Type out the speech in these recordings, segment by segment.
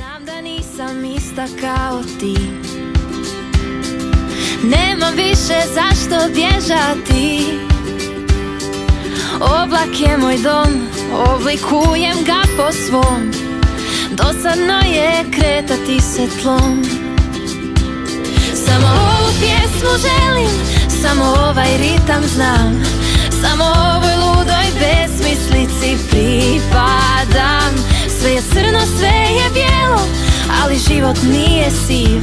Znam da nisam ista kao ti, nema više zašto bježati. Oblak je moj dom, oblikujem ga po svom. Dosadno je kretati se tlom. Samo ovu pjesmu želim, samo ovaj ritam znam. Samo ovoj ludoj besmislici pripadam. Sve je crno, sve je bijelo, ali život nije siv.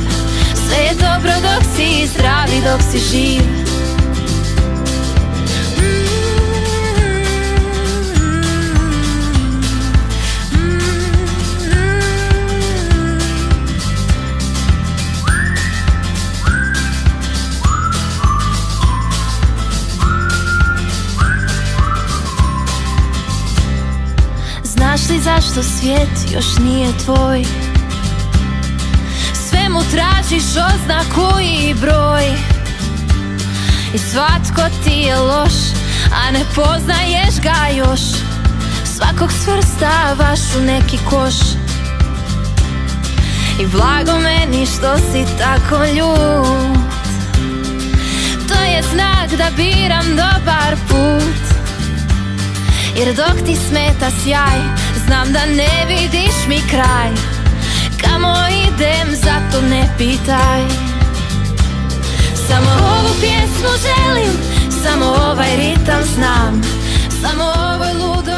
Sve je dobro dok si zdrav i dok si živ. Znaš li zašto svijet još nije tvoj? Sve mu tražiš oznaku i broj. I svatko ti je loš, a ne poznaješ ga još. Svakog svrstavaš u neki koš. I blago meni što si tako ljut. To je znak da biram dobar put. Jer dok ti smeta sjaj, znam da ne vidiš mi kraj. Kamo idem, zato ne pitaj. Samo ovu pjesmu želim, samo ovaj ritam znam. Samo ovoj ludoj